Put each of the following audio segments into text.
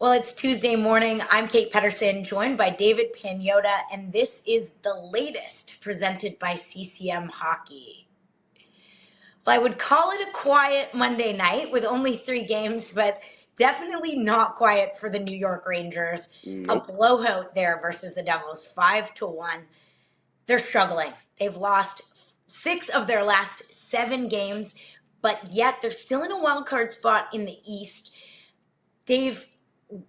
Well, it's Tuesday morning. I'm Kate Pettersen, joined by David Pagnotta, and this is the latest presented by CCM Hockey. Well, I would call it a quiet Monday night with only 3 games, but definitely not quiet for the New York Rangers. Nope. A blowout there versus the Devils, 5-1. They're struggling. They've lost 6 of their last 7 games, but yet they're still in a wild card spot in the East. Dave,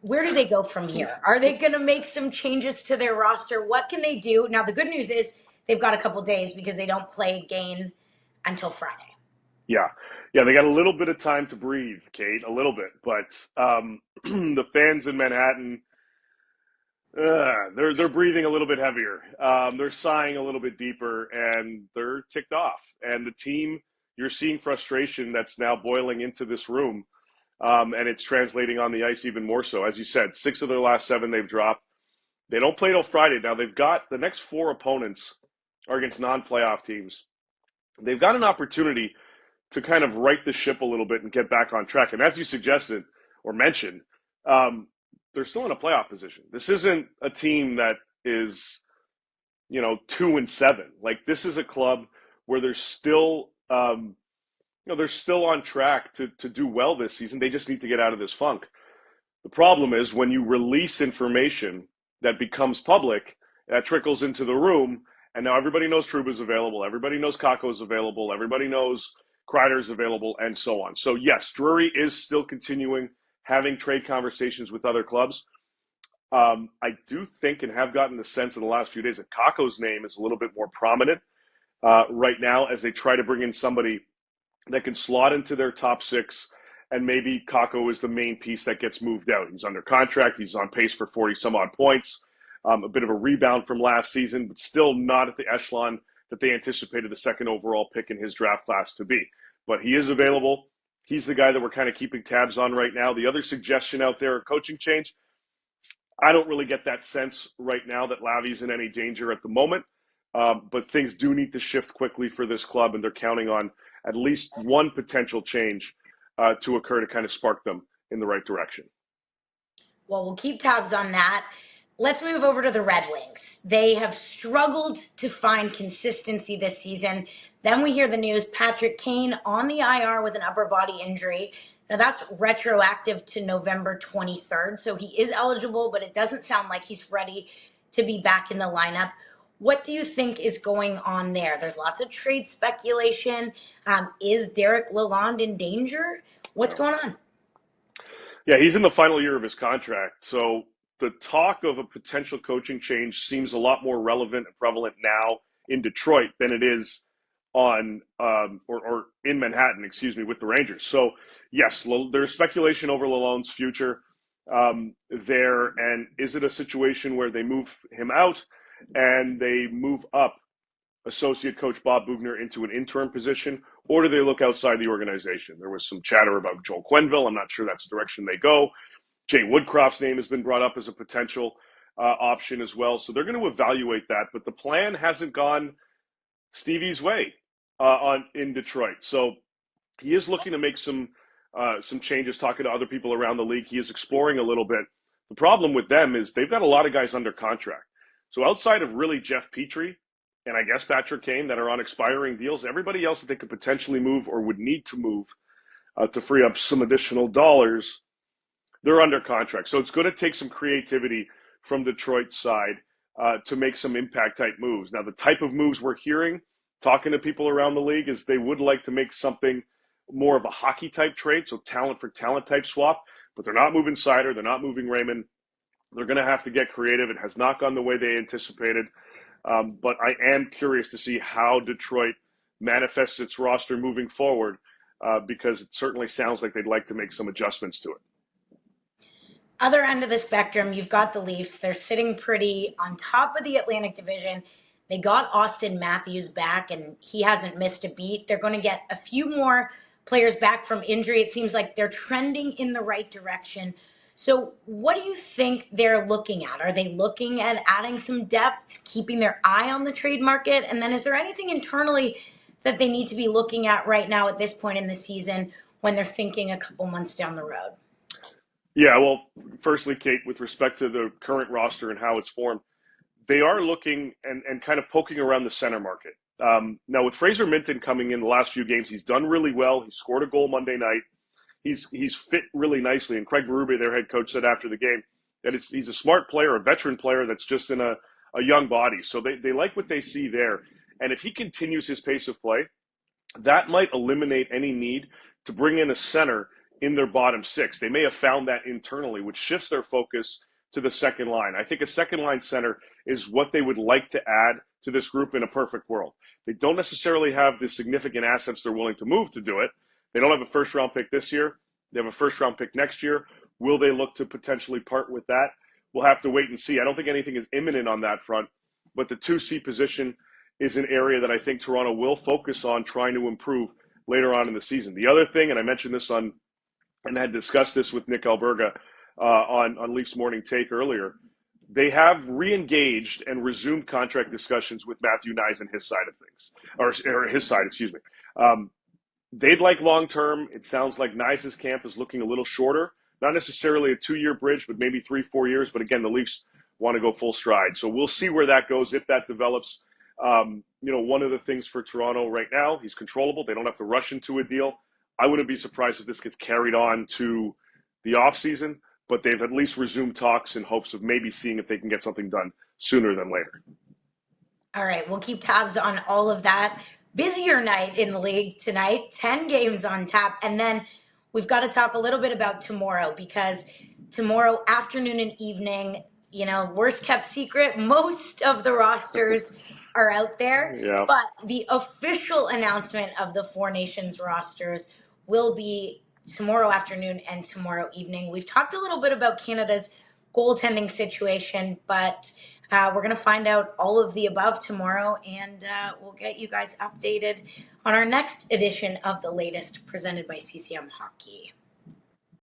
where do they go from here? Are they going to make some changes to their roster? What can they do? Now, the good news is they've got a couple days because they don't play again until Friday. Yeah. They got a little bit of time to breathe, Kate, a little bit. But the fans in Manhattan, they're breathing a little bit heavier. They're sighing a little bit deeper, and they're ticked off. And the team, you're seeing frustration that's now boiling into this room, and it's translating on the ice even more so. As you said, 6 of their last 7 they've dropped. They don't play till Friday. Now, they've got the next 4 opponents are against non-playoff teams. They've got an opportunity to kind of right the ship a little bit and get back on track. And as you suggested or mentioned, they're still in a playoff position. This isn't a team that is, 2-7. Like, this is a club where they're still, they're still on track to do well this season. They just need to get out of this funk. The problem is when you release information that becomes public, that trickles into the room, and now everybody knows Trouba's available, everybody knows Kakko's available, everybody knows Kreider's available, and so on. So yes, Drury is still continuing having trade conversations with other clubs. I do think and have gotten the sense in the last few days that Kakko's name is a little bit more prominent right now as they try to bring in somebody that can slot into their top 6, and maybe Kakko is the main piece that gets moved out. He's under contract. He's on pace for 40-some-odd points. A bit of a rebound from last season, but still not at the echelon that they anticipated the second overall pick in his draft class to be. But he is available. He's the guy that we're kind of keeping tabs on right now. The other suggestion out there, a coaching change, I don't really get that sense right now that Lavi's in any danger at the moment. But things do need to shift quickly for this club, and they're counting on at least one potential change to occur to kind of spark them in the right direction. Well, we'll keep tabs on that. Let's move over to the Red Wings. They have struggled to find consistency this season. Then we hear the news, Patrick Kane on the IR with an upper body injury. Now, that's retroactive to November 23rd, so he is eligible, but it doesn't sound like he's ready to be back in the lineup. What do you think is going on there? There's lots of trade speculation. Is Derek Lalonde in danger? What's going on? Yeah, he's in the final year of his contract. So the talk of a potential coaching change seems a lot more relevant and prevalent now in Detroit than it is on or in Manhattan, with the Rangers. So yes, there's speculation over Lalonde's future there. And is it a situation where they move him out and they move up associate coach Bob Boughner into an interim position, or do they look outside the organization? There was some chatter about Joel Quenneville. I'm not sure that's the direction they go. Jay Woodcroft's name has been brought up as a potential option as well. So they're going to evaluate that. But the plan hasn't gone Stevie's way in Detroit. So he is looking to make some changes, talking to other people around the league. He is exploring a little bit. The problem with them is they've got a lot of guys under contract. So outside of really Jeff Petrie and I guess Patrick Kane that are on expiring deals, everybody else that they could potentially move or would need to move to free up some additional dollars, they're under contract. So it's going to take some creativity from Detroit's side to make some impact type moves. Now, the type of moves we're hearing, talking to people around the league, is they would like to make something more of a hockey type trade, so talent for talent type swap, but they're not moving Sider, they're not moving Raymond. They're going to have to get creative. It has not gone the way they anticipated. But I am curious to see how Detroit manifests its roster moving forward because it certainly sounds like they'd like to make some adjustments to it. Other end of the spectrum, you've got the Leafs. They're sitting pretty on top of the Atlantic Division. They got Austin Matthews back, and he hasn't missed a beat. They're going to get a few more players back from injury. It seems like they're trending in the right direction. So what do you think they're looking at? Are they looking at adding some depth, keeping their eye on the trade market? And then is there anything internally that they need to be looking at right now at this point in the season when they're thinking a couple months down the road? Yeah, well, firstly, Kate, with respect to the current roster and how it's formed, they are looking and kind of poking around the center market. Now, with Fraser Minton coming in the last few games, he's done really well. He scored a goal Monday night. He's fit really nicely. And Craig Berube, their head coach, said after the game that he's a smart player, a veteran player that's just in a young body. So they like what they see there. And if he continues his pace of play, that might eliminate any need to bring in a center in their bottom six. They may have found that internally, which shifts their focus to the second line. I think a second line center is what they would like to add to this group in a perfect world. They don't necessarily have the significant assets they're willing to move to do it. They don't have a first round pick this year. They have a first round pick next year. Will they look to potentially part with that? We'll have to wait and see. I don't think anything is imminent on that front, but the 2C position is an area that I think Toronto will focus on trying to improve later on in the season. The other thing, and I mentioned this on, and I had discussed this with Nick Alberga on Leafs Morning Take earlier, they have re-engaged and resumed contract discussions with Matthew Knies and his side of things, or his side, excuse me. They'd like long term. It sounds like Nice's camp is looking a little shorter. Not necessarily a 2-year bridge, but maybe 3-4 years. But again, the Leafs want to go full stride. So we'll see where that goes if that develops. One of the things for Toronto right now, he's controllable. They don't have to rush into a deal. I wouldn't be surprised if this gets carried on to the offseason, but they've at least resumed talks in hopes of maybe seeing if they can get something done sooner than later. All right, we'll keep tabs on all of that. Busier night in the league tonight, 10 games on tap. And then we've got to talk a little bit about tomorrow, because tomorrow afternoon and evening, worst kept secret, most of the rosters are out there. Yeah. But the official announcement of the Four Nations rosters will be tomorrow afternoon and tomorrow evening. We've talked a little bit about Canada's goaltending situation, but we're going to find out all of the above tomorrow, and we'll get you guys updated on our next edition of The Latest, presented by CCM Hockey.